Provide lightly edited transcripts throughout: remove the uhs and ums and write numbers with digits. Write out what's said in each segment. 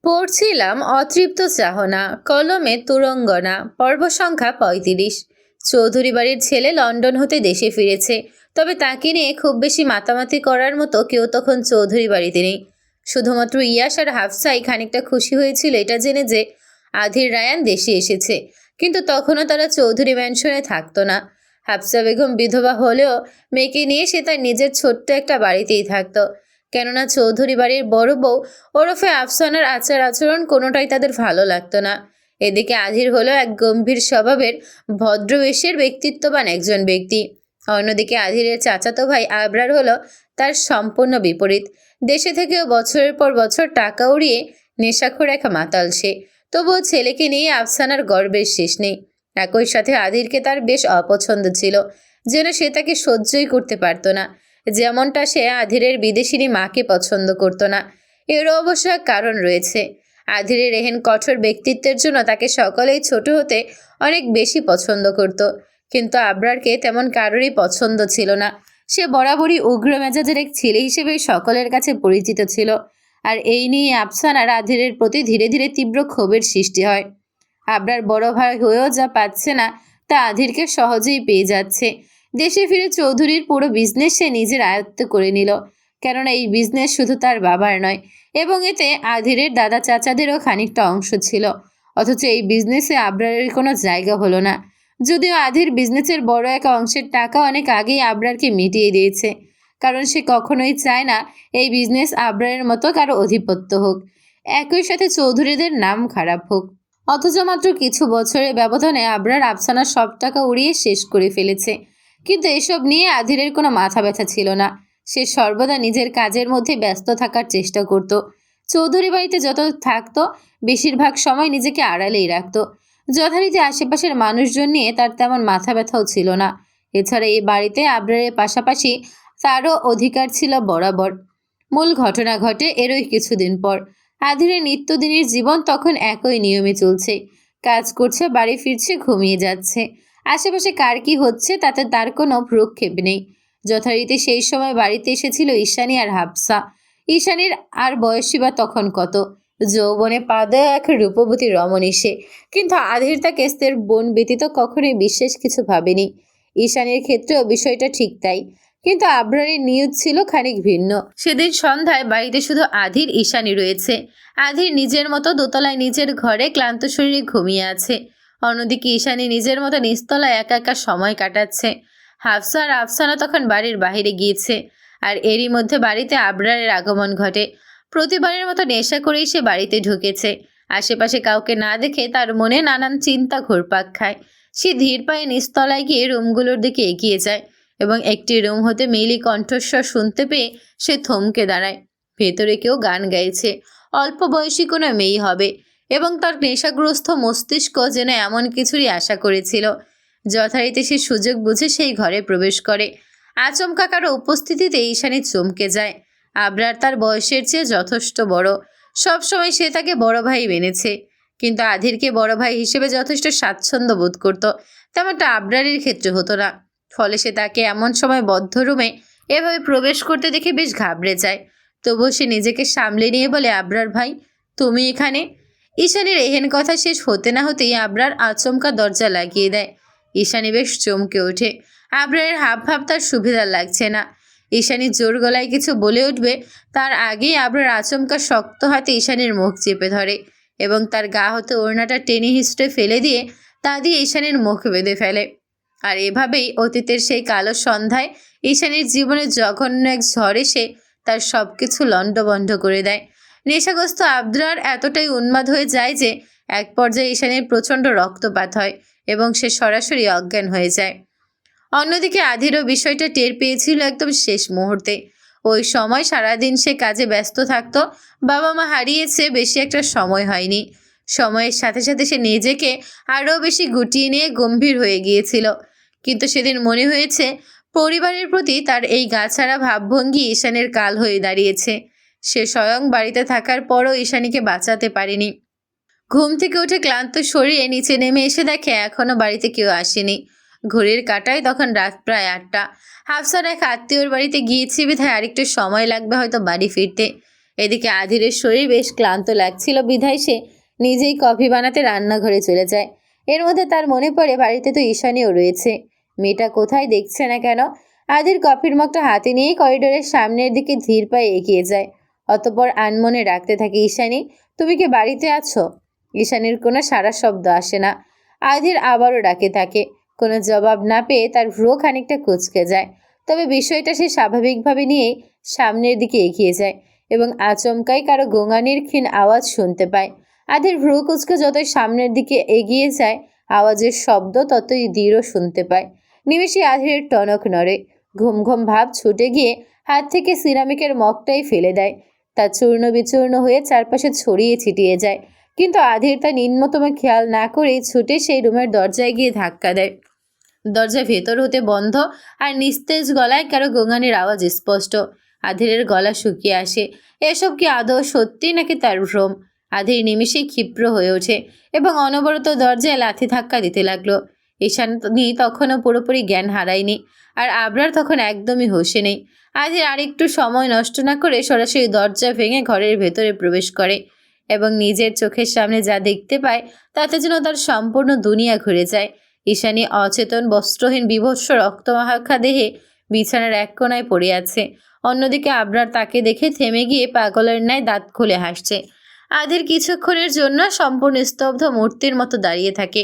পড়ছিলাম অতৃপ্ত চাহনা, কলমে তুরঙ্গনা, পর্ব সংখ্যা ৩৫। চৌধুরী বাড়ির ছেলে লন্ডন হতে দেশে ফিরেছে, তবে তাকে নিয়ে খুব বেশি মাতামাতি করার মতো কেউ তখন চৌধুরী বাড়িতে নেই। শুধুমাত্র ইয়াস আর হাফসাই খানিকটা খুশি হয়েছিল এটা জেনে যে আধির রায়ান দেশে এসেছে, কিন্তু তখনও তারা চৌধুরী ম্যানশনে থাকতো না। হাফসা বেগম বিধবা হলেও মেয়েকে নিয়ে সে তার নিজের ছোট্ট একটা বাড়িতেই থাকতো, কেননা চৌধুরী বাড়ির বড় বউ ওরফে আফসানার আচার আচরণ কোনোটাই তাদের ভালো লাগতো না। এদিকে আধির হলো এক গম্ভীর স্বভাবের ভদ্রবেশের ব্যক্তিত্ববান একজন ব্যক্তি। অন্যদিকে আধিরের চাচাতো ভাই আবরার হলো তার সম্পূর্ণ বিপরীত। দেশে থেকেও বছরের পর বছর টাকা উড়িয়ে নেশাখোর এক মাতাল সে। তবুও ছেলেকে নিয়ে আফসানার গর্বের শেষ নেই। একই সাথে আধিরকে তার বেশ অপছন্দ ছিল, যেন সে তাকে সহ্যই করতে পারত না। যেমনটা সে আধিরের বিদেশিনী মাকে পছন্দ করত না। এরও অবশ্য এক কারণ রয়েছে। আধিরের এহেন কঠোর ব্যক্তিত্বের জন্য তাকে সকলেই ছোট হতে অনেক বেশি পছন্দ করত, কিন্তু আবরারকে তেমন কারোরই পছন্দ ছিল না। সে বরাবরই উগ্র মেজাজের এক ছেলে হিসেবে সকলের কাছে পরিচিত ছিল, আর এই নিয়ে আফসানার আধিরের প্রতি ধীরে ধীরে তীব্র ক্ষোভের সৃষ্টি হয়। আবরার বড় ভাই হয়েও যা পাচ্ছে না তা আধিরকে সহজেই পেয়ে যাচ্ছে। দেশে ফিরে চৌধুরীর পুরো বিজনেস সে নিজের আয়ত্ত করে নিল, কেননা এই বিজনেস শুধু তার বাবার নয়, এবং এতে আধিরের দাদা চাচাদেরও খানিকটা অংশ ছিল। অথচ এই বিজনেসে আবরারের কোনো জায়গা হলো না, যদিও আধির বিজনেসের বড় এক অংশের টাকা অনেক আগেই আবরারকে মিটিয়ে দিয়েছে, কারণ সে কখনোই চায় না এই বিজনেস আবরারের মতো কারো আধিপত্য হোক, একই সাথে চৌধুরীদের নাম খারাপ হোক। অথচ মাত্র কিছু বছরের ব্যবধানে আবরার আফসানার সব টাকা উড়িয়ে শেষ করে ফেলেছে, কিন্তু এসব নিয়ে আধিরের কোনো মাথা ব্যথা ছিল না। সে সর্বদা নিজের কাজের মধ্যে ব্যস্ত থাকার চেষ্টা করত। চৌধুরী বাড়িতে যত থাকতো বেশিরভাগ সময় নিজেকে আড়ালেই রাখত। যথারীতি আশেপাশের মানুষজন নিয়ে তার তেমন মাথা ব্যথাও ছিল না। এছাড়া এই বাড়িতে আবরারের পাশাপাশি তারও অধিকার ছিল বরাবর। মূল ঘটনা ঘটে এরই কিছুদিন পর। আধিরের নিত্যদিনের জীবন তখন একই নিয়মে চলছে। কাজ করছে, বাড়ি ফিরছে, ঘুমিয়ে যাচ্ছে। আশেপাশে কার কি হচ্ছে তাতে তার কোনো ভ্রুক্ষেপ নেই। যথারীতি সেই সময় বাড়িতে এসেছিল ঈশানী আর হাফসা। ঈশানীর আর বয়সী বা তখন কত, যৌবনে পা দেয়া এক রূপবতী রমণী সে, কিন্তু আধির তা কেস্তের বোন ব্যতীত কখনোই বিশেষ কিছু ভাবেনি। ঈশানীর ক্ষেত্রেও বিষয়টা ঠিক তাই, কিন্তু আবরারের নিয়ত ছিল খানিক ভিন্ন। সেদিন সন্ধ্যায় বাড়িতে শুধু আধির ঈশানী রয়েছে। আধির নিজের মতো দোতলায় নিজের ঘরে ক্লান্ত শরীরে ঘুমিয়ে আছে। অন্যদিকে ঈশানী নিজের মতো নিস্তলায় একা একা সময় কাটাচ্ছে। হাফসা আর আফসানা তখন বাড়ির বাইরে গিয়েছে, আর এরই মধ্যে বাড়িতে আবরারের আগমন ঘটে। প্রতিবারের মতো নেশা করেই সে বাড়িতে ঢুকেছে। আশেপাশে কাউকে না দেখে তার মনে নানান চিন্তা ঘুরপাক খায়। সে ধীর পায়ে নিস্তলায় গিয়ে রুমগুলোর দিকে এগিয়ে যায়, এবং একটি রুম হতে মেইলি কণ্ঠস্বর শুনতে পেয়ে সে থমকে দাঁড়ায়। ভেতরে কেউ গান গাইছে। অল্প বয়সী কোনো মেয়ে হবে, এবং তার নেশাগ্রস্ত মস্তিষ্ক যেন এমন কিছুরই আশা করেছিল। যথারীতি সে সুযোগ বুঝে সেই ঘরে প্রবেশ করে। আচমকা কারো উপস্থিতিতে ঈশানী চমকে যায়। আবরার তার বয়সের চেয়ে যথেষ্ট বড়। সবসময় সে তাকে বড় ভাই মেনেছে, কিন্তু আধিরকে বড় ভাই হিসেবে যথেষ্ট স্বাচ্ছন্দ্য বোধ করত। তেমনটা আবরারের ক্ষেত্রে হতো না। ফলে সে তাকে এমন সময় বদ্ধ রুমে এভাবে প্রবেশ করতে দেখে বেশ ঘাবড়ে যায়। তবুও সে নিজেকে সামলে নিয়ে বলে, আবরার ভাই, তুমি এখানে? ঈশানীর এহেন কথা শেষ হতে না হতেই আবরার আচমকা দরজা লাগিয়ে দেয়। ঈশানী বেশ চমকে ওঠে। আবরারের হাবভাব তার সুবিধার লাগছে না। ঈশানী জোর গলায় কিছু বলে উঠবে, তার আগেই আবরার আচমকা শক্ত হাতে ঈশানীর মুখ চেপে ধরে, এবং তার গা হতে ওড়নাটা টেনে হিঁচড়ে ফেলে দিয়ে তা দিয়ে ঈশানীর মুখ বেঁধে ফেলে। আর এভাবেই অতীতের সেই কালো সন্ধ্যায় ঈশানীর জীবনে জঘন্য এক ঝড় এসে তার সব কিছু লণ্ডভণ্ড করে দেয়। নেশাগ্রস্ত আবরার এতটাই উন্মাদ হয়ে যায় যে এক পর্যায়ে ঈশানীর প্রচণ্ড রক্তপাত হয়, এবং সে সরাসরি অজ্ঞান হয়ে যায়। অন্যদিকে আধিরও বিষয়টা টের পেয়েছিল একদম শেষ মুহূর্তে। ওই সময় সারাদিন সে কাজে ব্যস্ত থাকত। বাবা মা হারিয়েছে, বেশি একটা সময় হয়নি। সময়ের সাথে সাথে সে নিজেকে আরও বেশি গুটিয়ে নিয়ে গম্ভীর হয়ে গিয়েছিল। কিন্তু সেদিন মনে হয়েছে পরিবারের প্রতি তার এই গাছাড়া ভাবভঙ্গি ঈশানীর কাল হয়ে দাঁড়িয়েছে। সে স্বয়ং বাড়িতে থাকার পরও ঈশানীকে বাঁচাতে পারেনি। ঘুম থেকে উঠে ক্লান্ত শরীরে নিচে নেমে এসে দেখে এখনও বাড়িতে কেউ আসেনি। ঘড়ির কাঁটায় তখন রাত প্রায় ৮টা। হাফসার এক আত্মীয়র বাড়িতে গিয়েছে বিধায় আরেকটু সময় লাগবে হয়তো বাড়ি ফিরতে। এদিকে আধিরের শরীর বেশ ক্লান্ত লাগছিল বিধায় সে নিজেই কফি বানাতে রান্নাঘরে চলে যায়। এর মধ্যে তার মনে পড়ে বাড়িতে তো ঈশানীও রয়েছে, মেয়েটা কোথায় দেখছে না কেন। আধির কফির মগটা হাতে নিয়ে করিডোরের সামনের দিকে ধীর পায়ে এগিয়ে যায়। অতঃপর আনমনে ডাকতে থাকে, ঈশানী তুমি কি বাড়িতে আছো? ঈশানীর কোনো সাড়া শব্দ আসে না। আধির আবারও ডাকে থাকে। কোনো জবাব না পেয়ে তার ভ্রু খানিকটা কুঁচকে যায়। তবে বিষয়টা সে স্বাভাবিকভাবে নিয়ে সামনের দিকে এগিয়ে যায় এবং আচমকাই কারো গোঙানির ক্ষীণ আওয়াজ শুনতে পায়। আধির ভ্রু কুঁচকে যতই সামনের দিকে এগিয়ে যায় আওয়াজের শব্দ ততই দৃঢ় শুনতে পায়। নিমেষে আধিরের টনক নড়ে, ঘুম ঘুম ভাব ছুটে গিয়ে হাত থেকে সিরামিকের মগটাই ফেলে দেয়। তা চূর্ণ বিচূর্ণ হয়ে চারপাশে ছড়িয়ে ছিটিয়ে যায়। কিন্তু আধির তা নিম্নতম খেয়াল না করেই ছুটে সেই রুমের দরজায় গিয়ে ধাক্কা দেয়। দরজা ভেতর হতে বন্ধ আর নিস্তেজ গলায় কারো গোঙানির আওয়াজ স্পষ্ট। আধিরের গলা শুকিয়ে আসে। এসব কি আদৌ সত্যি নাকি তার ভ্রম? আধির নিমিষেই ক্ষিপ্র হয়ে ওঠে এবং অনবরত দরজায় লাথি ধাক্কা দিতে লাগলো। ঈশানী তখনও পুরোপুরি জ্ঞান হারায়নি, আর আবরার তখন একদমই হোশে নেই। আধির আরেকটু সময় নষ্ট না করে সরাসরি দরজা ভেঙে ঘরের ভেতরে প্রবেশ করে এবং নিজের চোখের সামনে যা দেখতে পায় তাতে যেন তার সম্পূর্ণ দুনিয়া ঘুরে যায়। ঈশানী অচেতন, বস্ত্রহীন, বীভৎস রক্তমাখা দেহে বিছানার এক কোণায় পড়ে আছে। অন্যদিকে আবরার তাকে দেখে থেমে গিয়ে পাগলের ন্যায় দাঁত খুলে হাসছে। আধির কিছুক্ষণের জন্য সম্পূর্ণ স্তব্ধ মূর্তির মতো দাঁড়িয়ে থাকে।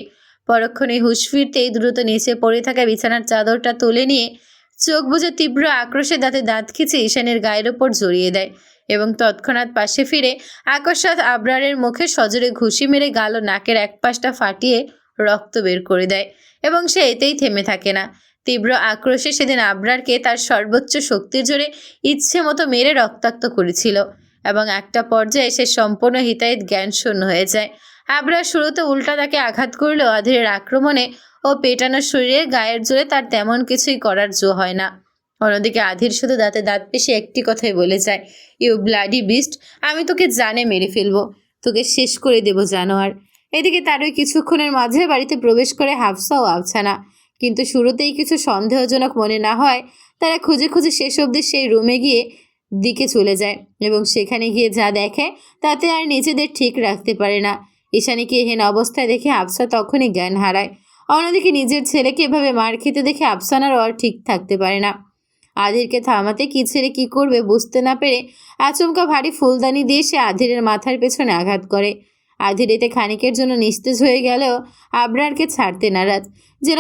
পরক্ষণে হুঁশ ফিরতেই দ্রুত নিচে পড়ে থাকা বিছানার চাদরটা তুলে নিয়ে চোখ বুজে তীব্র আক্রোশে দাঁতে দাঁত খিচে ঈশানের গায়ের ওপর জড়িয়ে দেয় এবং তৎক্ষণাৎ পাশে ফিরে আকস্মাৎ আবরারের মুখে সজোরে ঘুষি মেরে গাল ও নাকের এক পাশটা ফাটিয়ে রক্ত বের করে দেয় এবং সে এতেই থেমে থাকে না। তীব্র আক্রোশে সেদিন আবরারকে তার সর্বোচ্চ শক্তির জোরে ইচ্ছে মতো মেরে রক্তাক্ত করেছিল এবং একটা পর্যায়ে সে সম্পূর্ণ হিতাহিত জ্ঞান শূন্য হয়ে যায়। আবরার শুরুতে উল্টা তাকে আঘাত করলেও আধিরের আক্রমণে ও পেটানো শরীরে গায়ের জোরে তার তেমন কিছুই করার জো হয় না। অন্যদিকে আধির শুধু দাঁতে দাঁত পেশে একটি কথাই বলে যায়, ইউ ব্লাডি বিস্ট, আমি তোকে জানে মেরে ফেলবো, তোকে শেষ করে দেবো জানোয়ার। এদিকে তার ওই কিছুক্ষণের মাঝে বাড়িতে প্রবেশ করে হাফসা ও আফসানা। কিন্তু শুরুতেই কিছু সন্দেহজনক মনে না হয় তারা খুঁজে খুঁজে শেষ অবধি সেই রুমে গিয়ে দিকে চলে যায় এবং সেখানে গিয়ে যা দেখে তাতে আর নিজেদের ঠিক রাখতে পারে না। ঈশানীকে এহেন অবস্থায় দেখে আফসা তখনই জ্ঞান হারায়। অন্যদিকে নিজের ছেলেকে এভাবে মার খেতে দেখে আফসানারও আর ঠিক থাকতে পারে না। আধিরকে থামাতে কি ছেড়ে কি করবে বুঝতে না পেরে আচমকা ভারী ফুলদানি দিয়ে সে আধিরের মাথার পেছনে আঘাত করে। আধির এতে খানিকের জন্য নিস্তেজ হয়ে গেলেও আবরারকে ছাড়তে নারাজ, যেন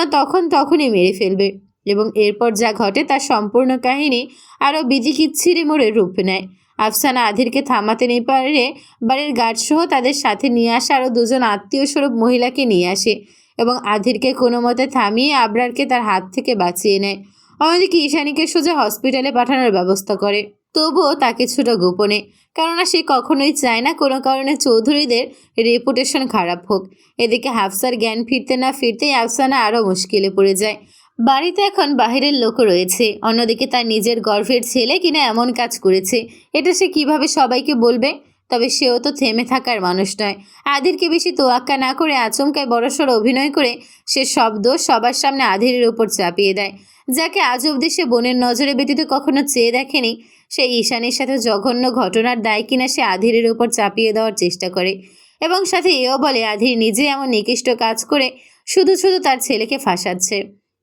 তখনই মেরে ফেলবে। এবং এরপর যা ঘটে তার সম্পূর্ণ কাহিনী আরও বিজিকিচ্ছিরি মোড়ে রূপ নেয়। আফসানা আধিরকে থামাতে নেই পারে বাড়ির গার্ডসহ তাদের সাথে নিয়ে আসা আরও দুজন আত্মীয় স্বরূপ মহিলাকে নিয়ে আসে এবং আধিরকে কোনো মতে থামিয়ে আবরারকে তার হাত থেকে বাঁচিয়ে নেয়। অন্যদিকে ঈশানীকে সোজা হসপিটালে পাঠানোর ব্যবস্থা করে, তবুও তাকে ছোট গোপনে, কেননা সে কখনোই চায় না কোনো কারণে চৌধুরীদের রেপুটেশন খারাপ হোক। এদিকে হাফসার জ্ঞান ফিরতে না ফিরতেই আফসানা আরও মুশকিলে পড়ে যায়। বাড়িতে এখন বাহিরের লোক রয়েছে, অন্যদিকে তার নিজের গর্ভের ছেলে কিনা এমন কাজ করেছে, এটা সে কিভাবে সবাইকে বলবে? তবে সেও তো থেমে থাকার মানুষ নয়। আধিরকে বেশি তোয়াক্কা না করে আচমকায় বড়সড় অভিনয় করে সে সব দোষ সবার সামনে আধিরের উপর চাপিয়ে দেয়। যাকে আজ অবধি সে বোনের নজরে ব্যতীত কখনো চেয়ে দেখেনি, সে ঈশানীর সাথে জঘন্য ঘটনার দায় কিনা সে আধিরের উপর চাপিয়ে দেওয়ার চেষ্টা করে এবং সাথে এও বলে আধির নিজে এমন নিকৃষ্ট কাজ করে শুধু শুধু তার ছেলেকে ফাঁসাচ্ছে।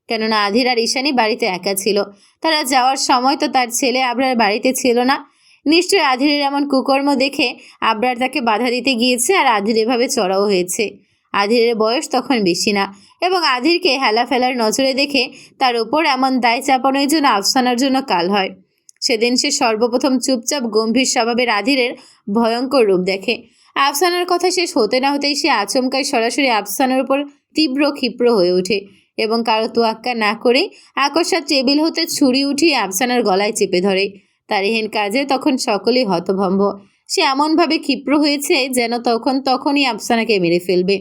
কেননা আধির আর ঈশানী বাড়িতে একা ছিল, তারা যাওয়ার সময় তো তার ছেলে আবরার বাড়িতে ছিল না। নিশ্চয়ই আধিরের এমন কুকর্ম দেখে আবরার তাকে বাধা দিতে গিয়েছে আর আধির এভাবে চড়াও হয়েছে। আধিরের বয়স তখন বেশি না এবং আধিরকে হেলা ফেলার নজরে দেখে তার ওপর এমন দায় চাপানোর জন্য আফসানার জন্য কাল হয়। সেদিন সে সর্বপ্রথম চুপচাপ গম্ভীর স্বভাবের আধিরের ভয়ঙ্কর রূপ দেখে। আফসানার কথা শেষ হতে না হতেই সে আচমকায় সরাসরি আফসানার উপর তীব্র ক্ষিপ্র হয়ে ওঠে এবং কারো তোয়াক্কা না করে আকস্মাৎ টেবিল হতে ছুরি উঠিয়ে আফসানার গলায় চেপে ধরে। তার এহেন কাজে তখন সকলেই হতভম্ব। সে এমনভাবে ক্ষিপ্র হয়েছে যেন তখনই আফসানাকে মেরে ফেলবে,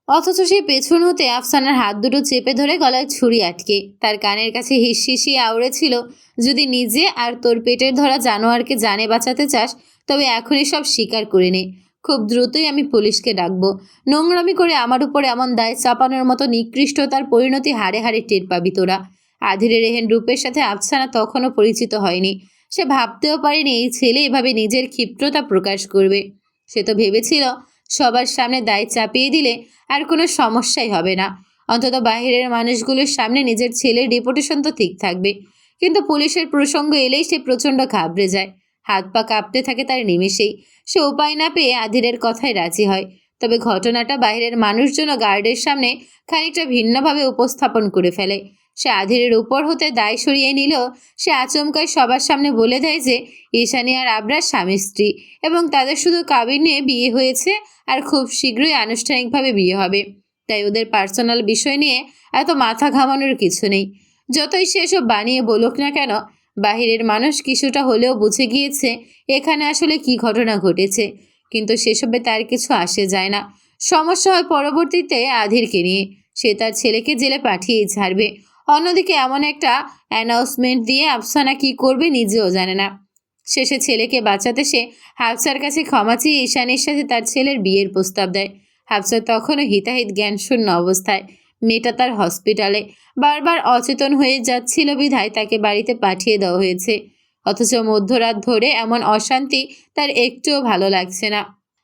অথচ সে পেছন হতে আফসানার হাত দুটো চেপে ধরে গলায় ছুরি আটকে তার কানের কাছে হিসিয়ে আওড়েছিল, যদি নিজে আর তোর পেটের ধরা জানোয়ারকে জানে বাঁচাতে চাস তবে এখনই সব স্বীকার করে নে। খুব দ্রুতই আমি পুলিশকে ডাকবো। নোংরামি করে আমার উপর এমন দায় চাপানোর মতো নিকৃষ্টতার পরিণতি হাড়ে হাড়ে টের পাবি তোরা। আধিরের এহেন রূপের সাথে আফসানা তখনও পরিচিত হয়নি। সে ভাবতেও পারেনি এই ছেলে এভাবে নিজের ক্ষিপ্রতা প্রকাশ করবে। সে তো ভেবেছিল সবার সামনে দায় চাপিয়ে দিলে আর কোনো সমস্যাই হবে না, অন্তত বাইরের মানুষগুলোর সামনে নিজের ছেলের রেপুটেশন তো ঠিক থাকবে। কিন্তু পুলিশের প্রসঙ্গ এলেই সে প্রচণ্ড ঘাবড়ে যায়, হাত পা কাঁপতে থাকে তার নিমেষেই। সে উপায় না পেয়ে আধিরের কথায় রাজি হয়। তবে ঘটনাটা বাইরের মানুষজন ও গার্ডের সামনে খানিকটা ভিন্নভাবে উপস্থাপন করে ফেলে। সে আধিরের উপর হতে দায় সরিয়ে নিলেও সে আচমকাই সবার সামনে বলে দেয় যে ঈশানী আর আবরার স্বামী স্ত্রী এবং তাদের শুধু কাবিন নিয়ে বিয়ে হয়েছে আর খুব শীঘ্রই আনুষ্ঠানিকভাবে বিয়ে হবে। তাই ওদের পার্সোনাল বিষয় নিয়ে এত মাথা ঘামানোর কিছু নেই। যতই সে এসব বানিয়ে বলুক না কেন, বাহিরের মানুষ কিছুটা হলেও বুঝে গিয়েছে এখানে আসলে কি ঘটনা ঘটেছে। কিন্তু সেসবে তার কিছু আসে যায় না। সমস্যা হয় পরবর্তীতে আধিরকে নিয়ে। সে তার ছেলেকে জেলে পাঠিয়ে ছাড়বে। অন্যদিকে এমন একটা অ্যানাউন্সমেন্ট দিয়ে আফসানা কি করবে নিজেও জানে না। শেষে ছেলেকে বাঁচাতে সে হাফসার কাছে ক্ষমা চেয়ে ঈশানের সাথে তার ছেলের বিয়ের প্রস্তাব দেয়। হাফসা তখনও হিতাহিত জ্ঞানশূন্য অবস্থায়। মেয়েটা তার হসপিটালে বারবার অচেতন হয়ে যাচ্ছিল বিধায় তাকে বাড়িতে পাঠিয়ে দেওয়া হয়েছে। অথচ মধ্যরাত ধরে এমন অশান্তি তার একটুও ভালো লাগছে না।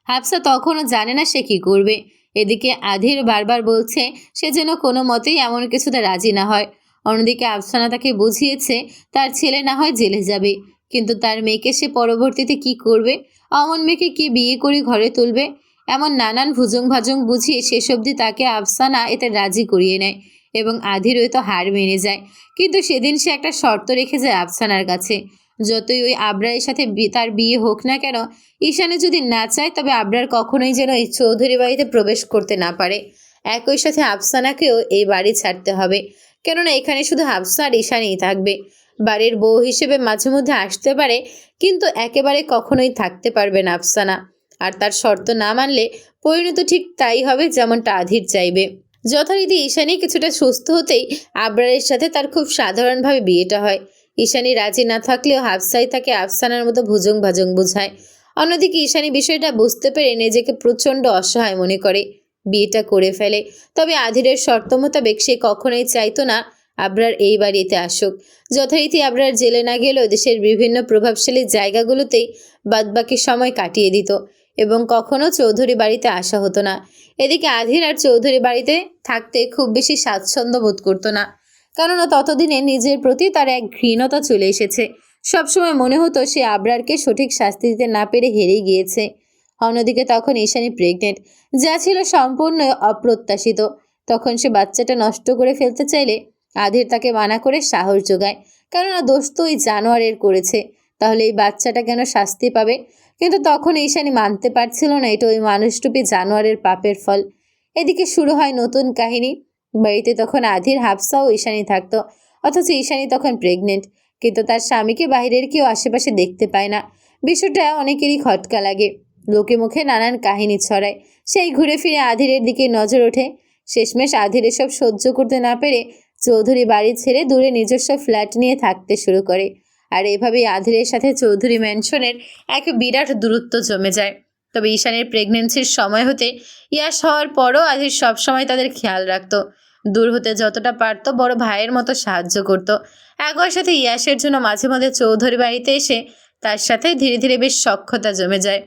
হাফসা তখনও জানে না সে কি করবে। এদিকে আধির বারবার বলছে সে যেন কোনো মতেই এমন কিছুতে রাজি না হয়। অন্যদিকে আফসানা তাকে বুঝিয়েছে তার ছেলে না হয় জেলে যাবে, কিন্তু তার মেয়েকে সে পরবর্তীতে কি করবে, অমন মেয়েকে কি বিয়ে করে ঘরে তুলবে, এমন নানান ভুজং ভাজং বুঝিয়ে শেষ অবধি তাকে আফসানা এতে রাজি করিয়ে নেয় এবং আধির হয়তো হার মেনে যায়। কিন্তু সেদিন সে একটা শর্ত রেখে যায় আফসানার কাছে, যতই ওই আবরারের সাথে তার বিয়ে হোক না কেন, ঈশানে যদি না চায় তবে আবরার কখনোই যেন এই চৌধুরী বাড়িতে প্রবেশ করতে না পারে। একই সাথে আফসানাকেও এই বাড়ি ছাড়তে হবে, কেননা এখানে শুধু হাফসা আর ঈশানেই থাকবে। বাড়ির বউ হিসেবে মাঝে মধ্যে আসতে পারে, কিন্তু একেবারে কখনোই থাকতে পারবে না আফসানা। আর তার শর্ত না মানলে পরিণত ঠিক তাই হবে যেমনটা আধির চাইবে। যথারীতি ঈশানী কিছুটা সুস্থ হতেই আবরারের সাথে তার খুব সাধারণভাবে বিয়েটা হয়। ঈশানী রাজি না থাকলেও হাফসাই তাকে আফসানার মতো ভুজং ভাজং বোঝায়। অন্যদিকে ঈশানী বিষয়টা বুঝতে পেরে নিজেকে প্রচণ্ড অসহায় মনে করে বিয়েটা করে ফেলে। তবে আধিরের শর্ত মোতাবেক সে কখনোই চাইতো না আবরার এই বাড়িতে আসুক। যথারীতি আবরার জেলে না গেলেও দেশের বিভিন্ন প্রভাবশালী জায়গাগুলোতেই বাদবাকি সময় কাটিয়ে দিত এবং কখনো চৌধুরী বাড়িতে আসা হতো না। এদিকে আধির আর চৌধুরী বাড়িতে থাকতে খুব বেশি স্বাচ্ছন্দ্য বোধ করতো না, কেননা ততদিনে নিজের প্রতি তার এক ঘৃণতা চলে এসেছে। সবসময় মনে হতো সে আবরারকে সঠিক শাস্তি দিতে না পেরে হেরেই গিয়েছে। অন্যদিকে তখন ঈশানী প্রেগনেন্ট, যা ছিল সম্পূর্ণ অপ্রত্যাশিত। তখন সে বাচ্চাটা নষ্ট করে ফেলতে চাইলে আধির তাকে মানা করে সাহস যোগায়, কেননা দোষ তো ওই জানোয়ারের করেছে, তাহলে এই বাচ্চাটা কেন শাস্তি পাবে। কিন্তু তখন ঈশানী মানতে পারছিল না এটা ওই মানুষরূপী জানোয়ারের পাপের ফল। এদিকে শুরু হয় নতুন কাহিনী। বাড়িতে তখন আধির, হাফসা ও ঈশানী থাকতো, অথচ ঈশানী তখন প্রেগনেন্ট, কিন্তু তার স্বামীকে বাইরের কেউ আশেপাশে দেখতে পায় না। বিষয়টা অনেকেরই খটকা লাগে, লোকে মুখে নানান কাহিনী ছড়ায়। সেই ঘুরে ফিরে আধিরের দিকে নজর ওঠে। শেষমেশ আধির এসব সহ্য করতে না পেরে চৌধুরী বাড়ি ছেড়ে দূরে নিজস্ব ফ্ল্যাট নিয়ে থাকতে শুরু করে। আর এভাবেই আধিরের সাথে চৌধুরী ম্যানশনের এক বিরাট দূরত্ব জমে যায়। তবে ঈশানের প্রেগনেন্সির সময় হতে ইয়াস হওয়ার পরও আধির সবসময় তাদের খেয়াল রাখত। দূর হতে যতটা পারত বড় ভাইয়ের মতো সাহায্য করত। একই সাথে ইয়াসের জন্য মাঝে মাঝে চৌধুরী বাড়িতে এসে তার সাথে ধীরে ধীরে বেশ সখ্যতা জমে যায়।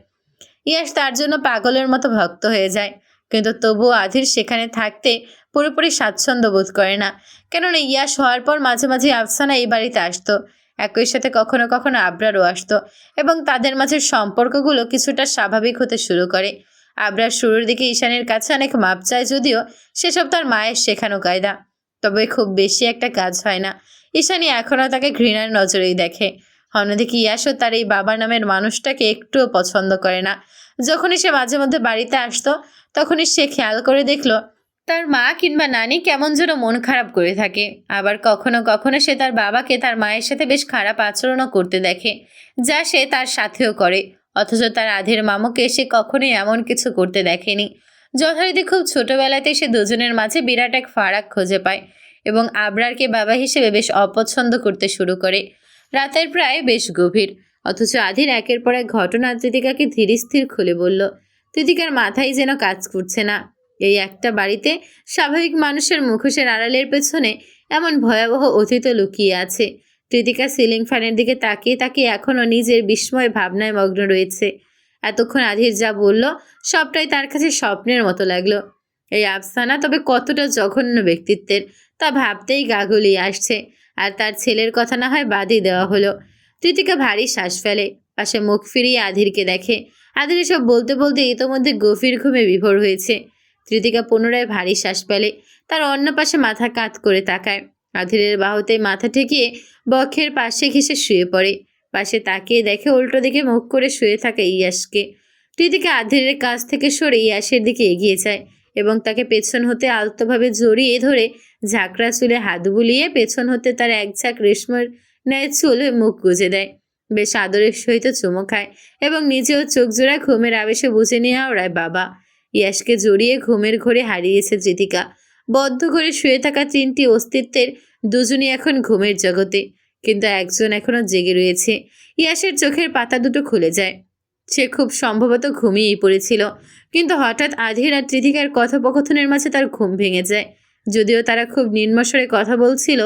ইয়াস তার জন্য পাগলের মতো ভক্ত হয়ে যায়, কিন্তু তবুও আধির সেখানে থাকতে পুরোপুরি স্বাচ্ছন্দ্য বোধ করে না, কেননা ইয়াস হওয়ার পর মাঝে মাঝে আফসানা এই বাড়িতে আসতো। একই সাথে কখনো কখনো আবরারও আসতো এবং তাদের মাঝের সম্পর্কগুলো কিছুটা স্বাভাবিক হতে শুরু করে। আবরার শুরুর দিকে ঈশানের কাছে অনেক মাপ চায়, যদিও সেসব তার মায়ের শেখানো কায়দা। তবে খুব বেশি একটা কাজ হয় না। ঈশানী এখনও তাকে ঘৃণার নজরেই দেখে। অন্যদিকে ইয়াসও তার এই বাবার নামের মানুষটাকে একটুও পছন্দ করে না। যখনই সে মাঝে মধ্যে বাড়িতে আসতো তখনই সে খেয়াল করে দেখলো তার মা কিংবা নানি কেমন যেন মন খারাপ করে থাকে। আবার কখনো কখনো সে তার বাবাকে তার মায়ের সাথে বেশ খারাপ আচরণও করতে দেখে, যা সে তার সাথেও করে। অথচ তার আধের মামুকে সে কখনোই এমন কিছু করতে দেখেনি। যথারীতি খুব ছোটবেলাতেই সে দুজনের মাঝে বিরাট এক ফারাক খুঁজে পায় এবং আবরারকে বাবা হিসেবে বেশ অপছন্দ করতে শুরু করে। রাতের প্রায় বেশ গভীর, অথচ আধির একের পর এক ঘটনা তিতিকাকে ধীরস্থির খুলে বলল। তিতিকার মাথায় যেন কাজ করছে না। এই একটা বাড়িতে স্বাভাবিক মানুষের মুখোশের আড়ালের পেছনে এমন ভয়াবহ অতীত লুকিয়ে আছে। কৃতিকা সিলিং ফ্যানের দিকে তাকিয়ে তাকিয়ে এখনও নিজের বিস্ময় ভাবনায় মগ্ন রয়েছে। এতক্ষণ আধির যা বলল সবটাই তার কাছে স্বপ্নের মতো লাগলো। এই আফসানা তবে কতটা জঘন্য ব্যক্তিত্বের তা ভাবতেই গা গুলিয়ে আসছে। আর তার ছেলের কথা না হয় বাদই দেওয়া হলো। কৃতিকা ভারী শ্বাস ফেলে, পাশে মুখ ফিরিয়ে আধিরকে দেখে। আধির এসব বলতে বলতে ইতোমধ্যে গভীর ঘুমে বিভোর হয়েছে। কৃতিকা পুনরায় ভারী শ্বাস ফেলে, তার অন্য পাশে মাথা কাত করে তাকায়। আধিরের বাহুতে মাথা ঠেকিয়ে বক্ষের পাশে ঘেঁষে শুয়ে পড়ে। পাশে তাকিয়ে দেখে উল্টো দিকে মুখ করে শুয়ে থাকা ইয়াসকে। কৃতিকা আধিরের কাছ থেকে সরে ইয়াসের দিকে এগিয়ে যায় এবং তাকে পেছন হতে আলতোভাবে জড়িয়ে ধরে ঝাঁকড়া চুলে হাত বুলিয়ে পেছন হতে তার এক ঝাঁক রেশমের ন্যায় চুলে মুখ গুজে দেয়। বেশ আদরের সহিত চুমো খায় এবং নিজেও চোখ জোড়া ঘুমের আবেশে বুঝে নিয়ে ওরায় বাবা। ইয়াসকে জড়িয়ে ঘুমের ঘোরে হারিয়েছে কৃতিকা। বদ্ধ ঘরে শুয়ে থাকা তিনটি অস্তিত্বের দুজনই এখন ঘুমের জগতে, কিন্তু একজন এখনো জেগে রয়েছে। ইয়াসের চোখের পাতা দুটো খুলে যায়। সে খুব সম্ভবত ঘুমিয়েই পড়েছিল, কিন্তু হঠাৎ আধির আর কৃতিকার কথোপকথনের মাঝে তার ঘুম ভেঙে যায়। যদিও তারা খুব নিম্নস্বরে কথা বলছিল,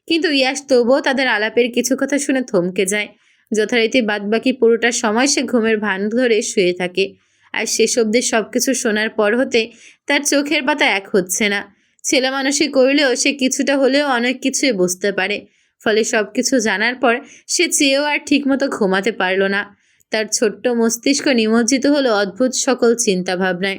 কিন্তু ইয়াস তবুও তাদের আলাপের কিছু কথা শুনে থমকে যায়। যথারীতি বাদবাকি পুরোটা সময় সে ঘুমের ভান ধরে শুয়ে থাকে। আর শেষ অবধি সবকিছু শোনার পর হতে তার চোখের পাতা এক হচ্ছে না। ছেলে মানুষই করলেও সে কিছুটা হলেও অনেক কিছুই বুঝতে পারে। ফলে সবকিছু জানার পর সে চেয়েও আর ঠিকমতো ঘুমাতে পারল না। তার ছোট্ট মস্তিষ্ক নিমজ্জিত হলো অদ্ভুত সকল চিন্তা ভাবনায়।